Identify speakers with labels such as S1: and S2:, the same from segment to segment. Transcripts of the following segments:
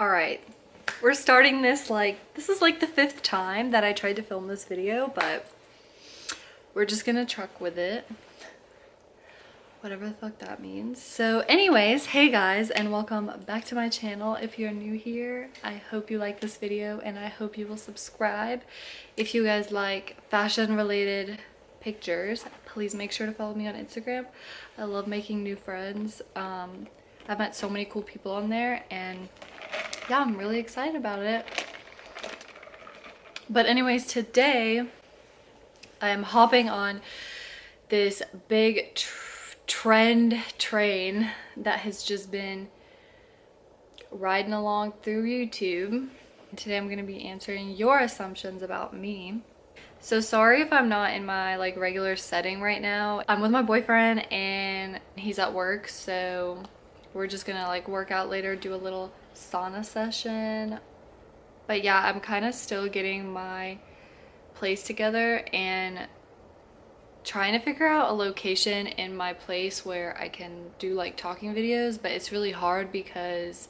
S1: All right, we're starting this this is like the 5th time that I tried to film this video, but we're just gonna truck with it. Whatever the fuck that means. So anyways, hey guys, and welcome back to my channel. If you're new here, I hope you like this video and I hope you will subscribe. If you guys like fashion related pictures, please make sure to follow me on Instagram. I love making new friends. I've met so many cool people on there, and yeah, I'm really excited about it. But anyways, today I am hopping on this big trend train that has just been riding along through YouTube. Today I'm going to be answering your assumptions about me. So sorry if I'm not in my regular setting right now. I'm with my boyfriend and he's at work, so we're just gonna work out later, do a little sauna session. But yeah, I'm kind of still getting my place together and trying to figure out a location in my place where I can do talking videos, but it's really hard because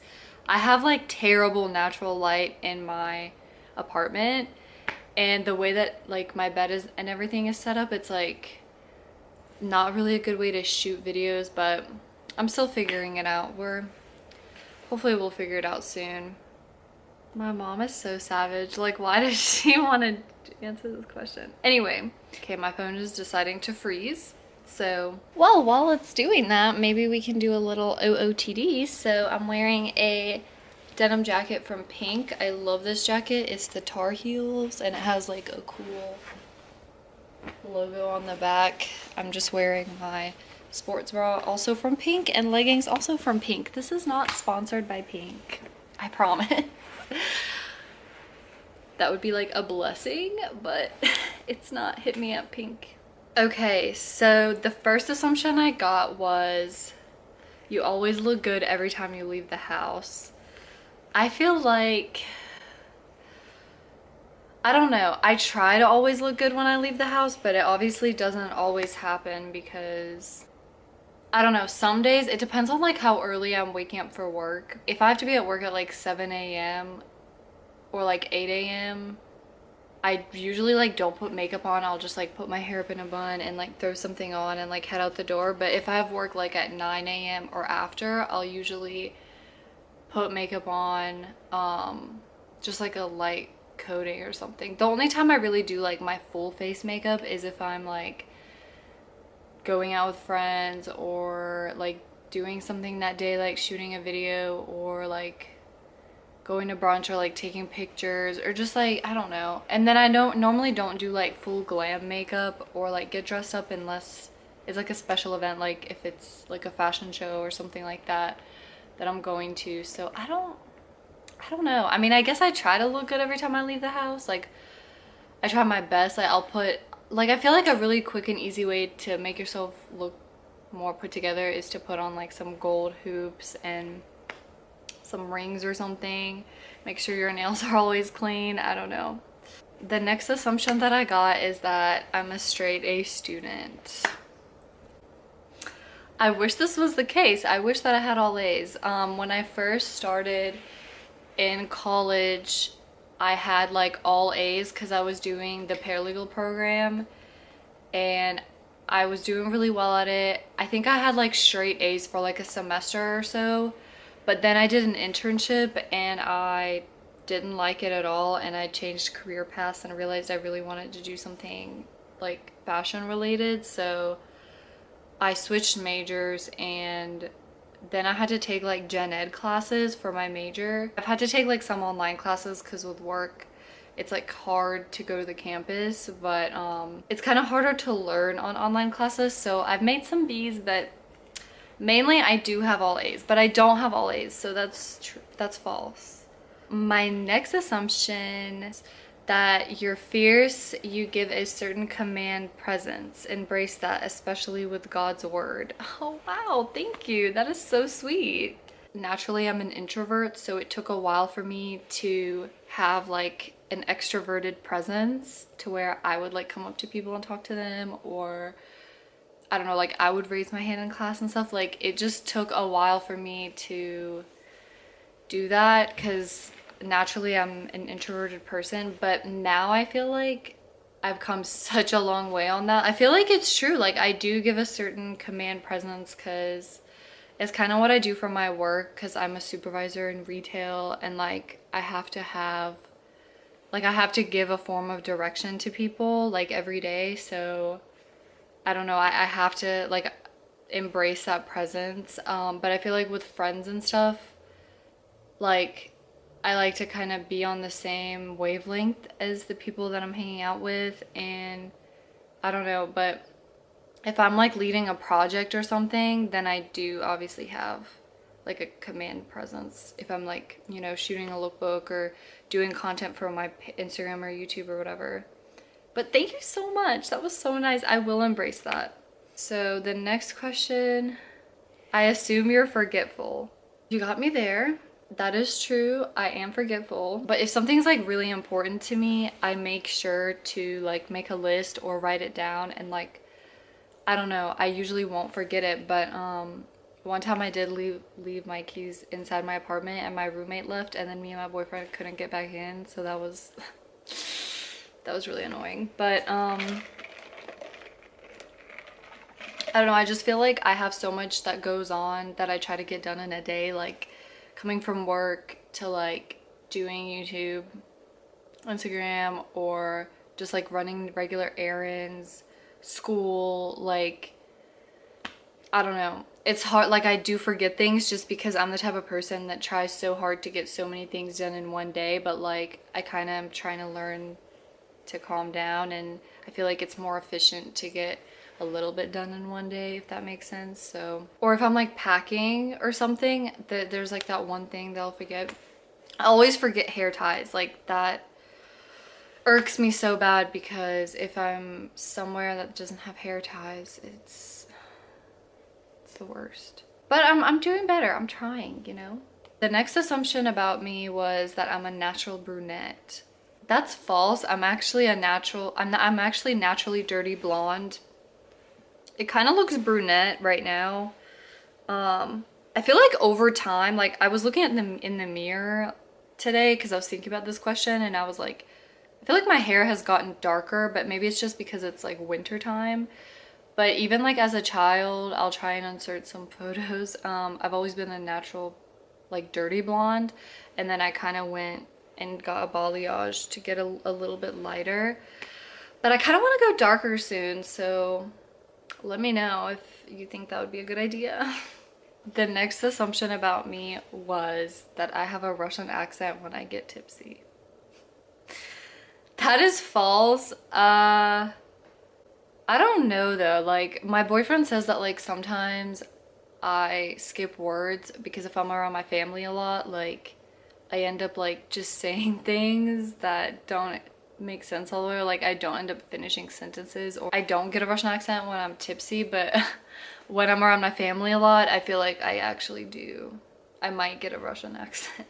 S1: I have terrible natural light in my apartment, and the way that my bed is and everything is set up, it's not really a good way to shoot videos, but I'm still figuring it out. Hopefully we'll figure it out soon. My mom is so savage. Why does she want to answer this question? Anyway, okay, my phone is deciding to freeze. So, well, while it's doing that, maybe we can do a little OOTD. So I'm wearing a denim jacket from Pink. I love this jacket. It's the Tar Heels and it has a cool logo on the back. I'm just wearing my sports bra, also from Pink, and leggings, also from Pink. This is not sponsored by Pink, I promise. That would be a blessing, but it's not. Hit me up, Pink. Okay, so the first assumption I got was you always look good every time you leave the house. I feel I don't know. I try to always look good when I leave the house, but it obviously doesn't always happen because I don't know, some days it depends on how early I'm waking up for work. If I have to be at work at 7 a.m. or 8 a.m., I usually don't put makeup on. I'll just put my hair up in a bun and throw something on and head out the door. But if I have work at 9 a.m. or after, I'll usually put makeup on, just a light coating or something. The only time I really do my full face makeup is if I'm going out with friends or doing something that day, shooting a video or going to brunch or taking pictures or just I don't know. And then I normally don't do full glam makeup or get dressed up unless it's a special event, if it's a fashion show or something like that I'm going to. So I don't know. I mean, I guess I try to look good every time I leave the house. I try my best. I'll put I feel a really quick and easy way to make yourself look more put together is to put on some gold hoops and some rings or something. Make sure your nails are always clean. I don't know. The next assumption that I got is that I'm a straight A student. I wish this was the case. I wish that I had all A's. When I first started in college, I had all A's because I was doing the paralegal program and I was doing really well at it. I think I had straight A's for a semester or so, but then I did an internship and I didn't like it at all, and I changed career paths and realized I really wanted to do something fashion related. So I switched majors, and then I had to take gen ed classes for my major. I've had to take some online classes because with work it's hard to go to the campus, but it's kind of harder to learn on online classes. So I've made some B's, but mainly I do have all A's, but I don't have all A's, so that's false. My next assumption is that you're fierce, you give a certain command presence. Embrace that, especially with God's word. Oh wow, thank you. That is so sweet. Naturally, I'm an introvert, so it took a while for me to have an extroverted presence to where I would come up to people and talk to them, or I don't know, I would raise my hand in class and stuff. It just took a while for me to do that because naturally I'm an introverted person, but now I feel like I've come such a long way on that. I feel like it's true. Like I do give a certain command presence because it's kind of what I do for my work, because I'm a supervisor in retail, and like I have to have, like I have to give a form of direction to people like every day. So I don't know, I have to like embrace that presence. But I feel like with friends and stuff, like I like to kind of be on the same wavelength as the people that I'm hanging out with, and I don't know, but if I'm like leading a project or something, then I do obviously have like a command presence. If I'm like, you know, shooting a lookbook or doing content for my Instagram or YouTube or whatever. But thank you so much. That was so nice. I will embrace that. So the next question, I assume you're forgetful. You got me there. That is true. I am forgetful. But if something's like really important to me, I make sure to like make a list or write it down, and like I don't know, I usually won't forget it, but one time I did leave my keys inside my apartment and my roommate left, and then me and my boyfriend couldn't get back in, so that was that was really annoying. But I don't know, I just feel like I have so much that goes on that I try to get done in a day, like coming from work to like doing YouTube, Instagram, or just like running regular errands, school, like I don't know. It's hard, like I do forget things just because I'm the type of person that tries so hard to get so many things done in one day, but like I kind of am trying to learn to calm down, and I feel like it's more efficient to get a little bit done in one day, if that makes sense. So, or if I'm like packing or something, there's like that one thing that I'll forget. I always forget hair ties. Like that irks me so bad, because if I'm somewhere that doesn't have hair ties, it's the worst. But I'm doing better. I'm trying, you know? The next assumption about me was that I'm a natural brunette. That's false. I'm actually a natural, I'm actually naturally dirty blonde. It kind of looks brunette right now. I feel like over time, like I was looking at them in the mirror today because I was thinking about this question, and I was like, I feel like my hair has gotten darker, but maybe it's just because it's like winter time. But even like as a child, I'll try and insert some photos. I've always been a natural like dirty blonde, and then I kind of went and got a balayage to get a little bit lighter. But I kind of want to go darker soon, so let me know if you think that would be a good idea. The next assumption about me was that I have a Russian accent when I get tipsy. That is false. I don't know though. Like my boyfriend says that like sometimes I skip words because if I'm around my family a lot, like I end up like just saying things that don't make sense all the way. Like I don't end up finishing sentences, or I don't get a Russian accent when I'm tipsy, but when I'm around my family a lot, I feel like I actually do. I might get a Russian accent.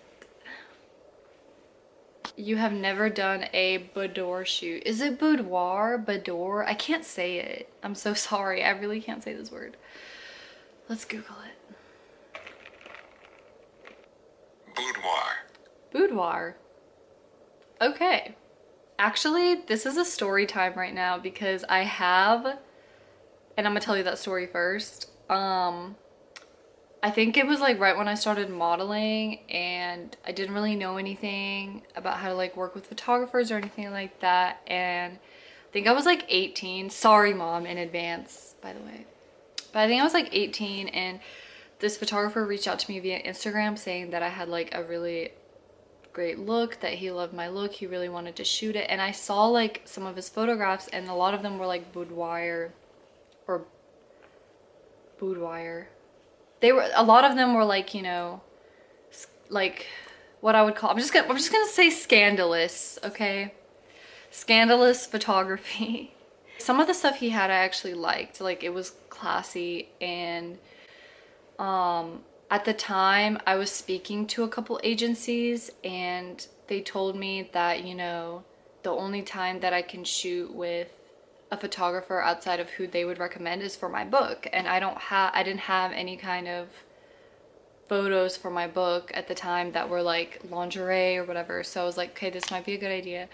S1: You have never done a boudoir shoot. Is it boudoir? Boudoir? I can't say it. I'm so sorry. I really can't say this word. Let's Google it.
S2: Boudoir.
S1: Boudoir. Okay. Actually, this is a story time right now because I have, and I'm gonna tell you that story first. I think it was like right when I started modeling, and I didn't really know anything about how to like work with photographers or anything like that. And I think I was like 18. Sorry, mom, in advance, by the way. But I think I was like 18, and this photographer reached out to me via Instagram saying that I had like a really great look, that he loved my look, he really wanted to shoot it. And I saw like some of his photographs, and a lot of them were like boudoir or boudoir. A lot of them were like, you know, like what I would call, I'm just gonna say scandalous, okay? Scandalous photography. Some of the stuff he had I actually liked, like it was classy. And at the time I was speaking to a couple agencies, and they told me that, you know, the only time that I can shoot with a photographer outside of who they would recommend is for my book, and I didn't have any kind of photos for my book at the time that were like lingerie or whatever. So I was like, okay, this might be a good idea.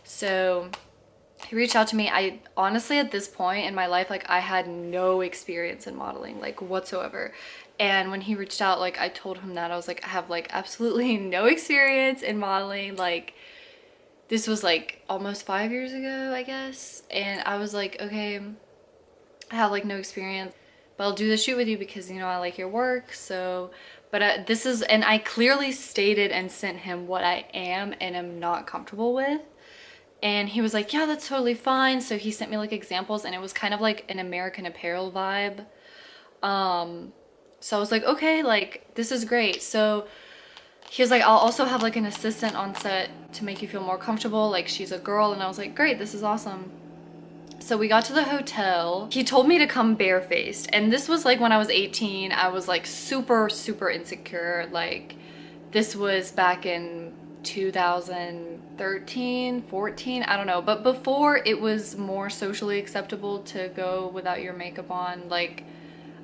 S1: So he reached out to me. I honestly, at this point in my life, like I had no experience in modeling, like whatsoever. And when he reached out, like I told him that I was like, I have like absolutely no experience in modeling. Like this was like almost 5 years ago, I guess. And I was like, okay, I have like no experience, but I'll do the shoot with you because, you know, I like your work. So, but this is, and I clearly stated and sent him what I am and am not comfortable with. And he was like, yeah, that's totally fine. So he sent me like examples, and it was kind of like an American Apparel vibe. So I was like, okay, like this is great. So he was like, I'll also have like an assistant on set to make you feel more comfortable. Like she's a girl. And I was like, great, this is awesome. So we got to the hotel. He told me to come barefaced. And this was like when I was 18. I was like super, super insecure. Like this was back in 2013, 14, I don't know. But before, it was more socially acceptable to go without your makeup on. Like,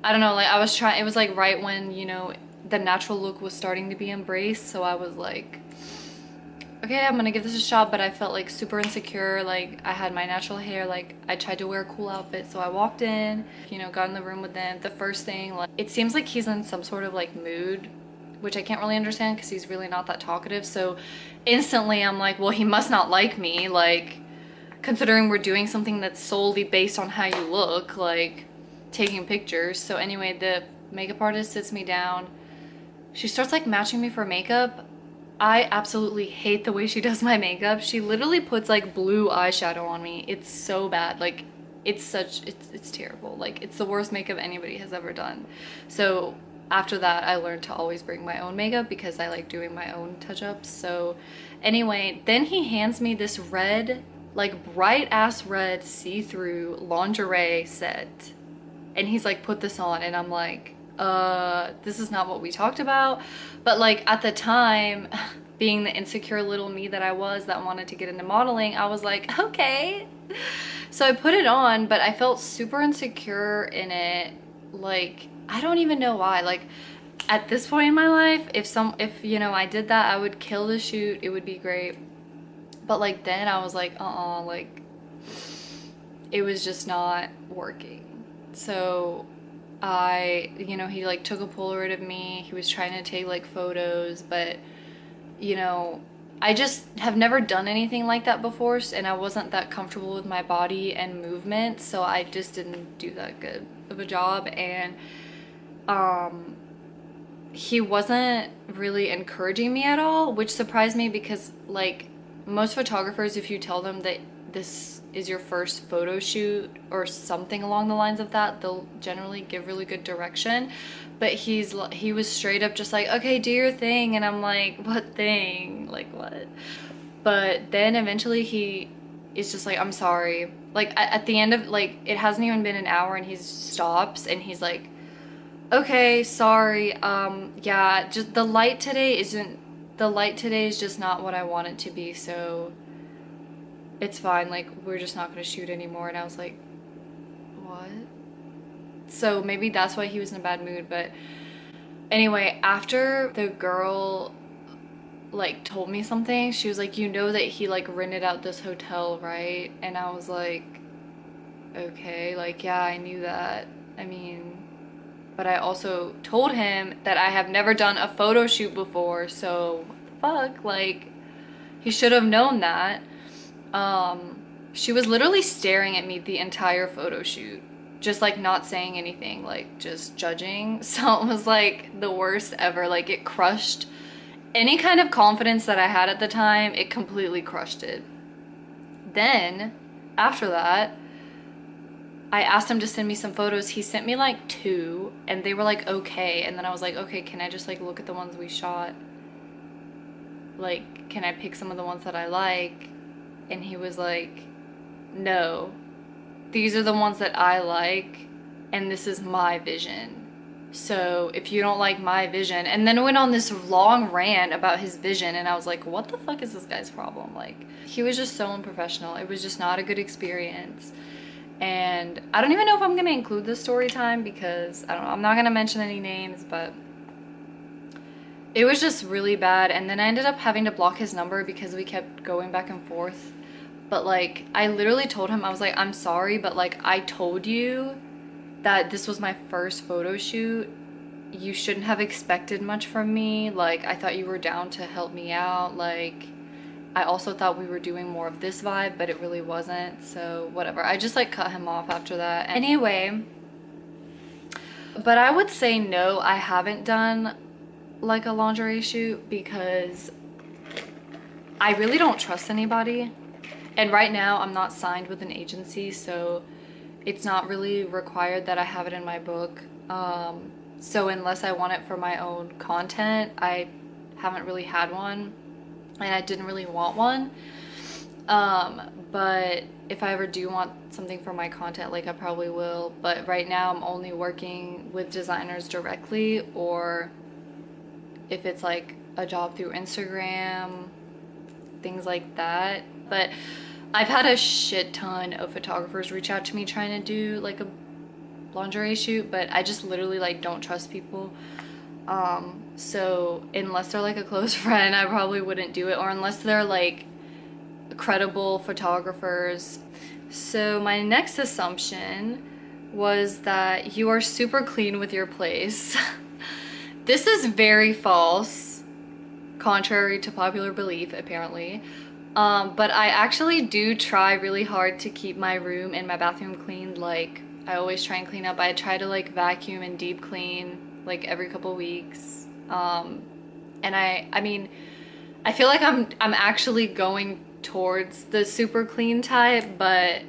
S1: I don't know, like I was trying, it was like right when, you know, the natural look was starting to be embraced. So I was like, okay, I'm gonna give this a shot. But I felt like super insecure. Like I had my natural hair. Like I tried to wear a cool outfit. So I walked in, you know, got in the room with them. The first thing, like, it seems like he's in some sort of like mood, which I can't really understand because he's really not that talkative. So instantly I'm like, well, he must not like me. Like, considering we're doing something that's solely based on how you look, like taking pictures. So anyway, the makeup artist sits me down. She starts like matching me for makeup. I absolutely hate the way she does my makeup. She literally puts like blue eyeshadow on me. It's so bad. Like it's terrible. Like it's the worst makeup anybody has ever done. So after that, I learned to always bring my own makeup because I like doing my own touch-ups. So anyway, then he hands me this red, like bright ass red see-through lingerie set. And he's like, put this on. And I'm like, this is not what we talked about. But like at the time, being the insecure little me that I was that wanted to get into modeling, I was like, okay. So I put it on, but I felt super insecure in it. Like, I don't even know why. Like at this point in my life, if you know, I did that, I would kill the shoot. It would be great. But like then I was like, like it was just not working. So you know, he like took a Polaroid of me. He was trying to take like photos, but you know, I just have never done anything like that before, and I wasn't that comfortable with my body and movement, so I just didn't do that good of a job. And he wasn't really encouraging me at all, which surprised me because like most photographers, if you tell them that this is your first photo shoot or something along the lines of that, they'll generally give really good direction. But he was straight up just like, okay, do your thing. And I'm like, what thing? Like what? But then eventually he is just like, I'm sorry. Like at the end of, like, it hasn't even been an hour and he stops and he's like, okay, sorry. Yeah, just the light today is just not what I want it to be. So it's fine, like we're just not gonna shoot anymore. And I was like, what? So maybe that's why he was in a bad mood. But anyway, after the girl like told me something, she was like, you know that he like rented out this hotel, right? And I was like, okay, like yeah, I knew that. I mean, but I also told him that I have never done a photo shoot before, so fuck, like he should have known that. She was literally staring at me the entire photo shoot, just like not saying anything, like just judging. So it was like the worst ever. Like it crushed any kind of confidence that I had at the time. It completely crushed it. Then after that, I asked him to send me some photos. He sent me like 2 and they were like okay. And then I was like, okay, can I just like look at the ones we shot? Like, can I pick some of the ones that I like? And he was like, no, these are the ones that I like, and this is my vision. So if you don't like my vision, and then went on this long rant about his vision, and I was like, what the fuck is this guy's problem? Like, he was just so unprofessional. It was just not a good experience. And I don't even know if I'm gonna include this story time because I don't know, I'm not gonna mention any names, but it was just really bad. And then I ended up having to block his number because we kept going back and forth. But like, I literally told him, I was like, I'm sorry, but like, I told you that this was my first photo shoot. You shouldn't have expected much from me. Like, I thought you were down to help me out. Like, I also thought we were doing more of this vibe, but it really wasn't. So whatever. I just like cut him off after that. Anyway, but I would say no, I haven't done like a lingerie shoot because I really don't trust anybody. And right now I'm not signed with an agency, so it's not really required that I have it in my book. So unless I want it for my own content, I haven't really had one, and I didn't really want one. But if I ever do want something for my content, like I probably will. But right now I'm only working with designers directly, or if it's like a job through Instagram, things like that. But I've had a shit ton of photographers reach out to me trying to do like a lingerie shoot, but I just literally like don't trust people. So unless they're like a close friend, I probably wouldn't do it, or unless they're like credible photographers. So my next assumption was that you are super clean with your place. This is very false, contrary to popular belief apparently. But I actually do try really hard to keep my room and my bathroom clean. Like, I always try and clean up. I try to like vacuum and deep clean like every couple weeks. And I mean, I feel like I'm actually going towards the super clean type, but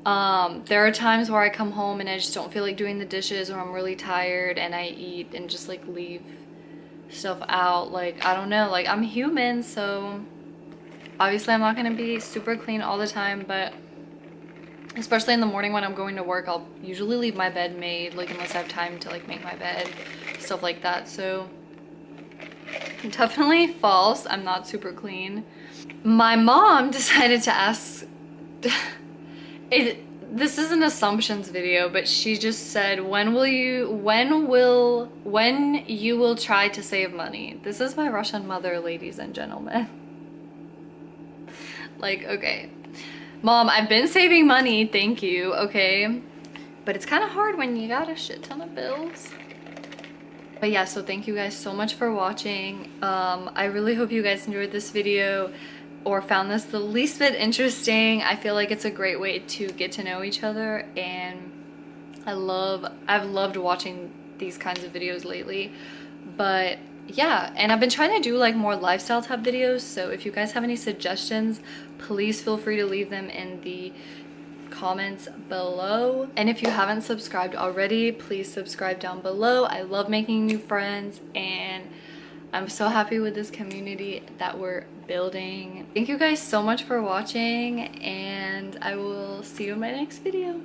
S1: there are times where I come home and I just don't feel like doing the dishes, or I'm really tired and I eat and just like leave stuff out. Like, I don't know, like I'm human, so obviously I'm not gonna be super clean all the time, but especially in the morning when I'm going to work, I'll usually leave my bed made, like unless I have time to like make my bed, stuff like that. So definitely false, I'm not super clean. My mom decided to ask, this is an assumptions video, but she just said, when you will try to save money. This is my Russian mother, ladies and gentlemen. Like, okay, Mom, I've been saving money, thank you, okay? But it's kind of hard when you got a shit ton of bills. But yeah, so thank you guys so much for watching. I really hope you guys enjoyed this video or found this the least bit interesting. I feel like it's a great way to get to know each other, and I've loved watching these kinds of videos lately. But yeah, and I've been trying to do like more lifestyle type videos, so if you guys have any suggestions, please feel free to leave them in the comments below. And if you haven't subscribed already, please subscribe down below. I love making new friends, and I'm so happy with this community that we're building. Thank you guys so much for watching, and I will see you in my next video.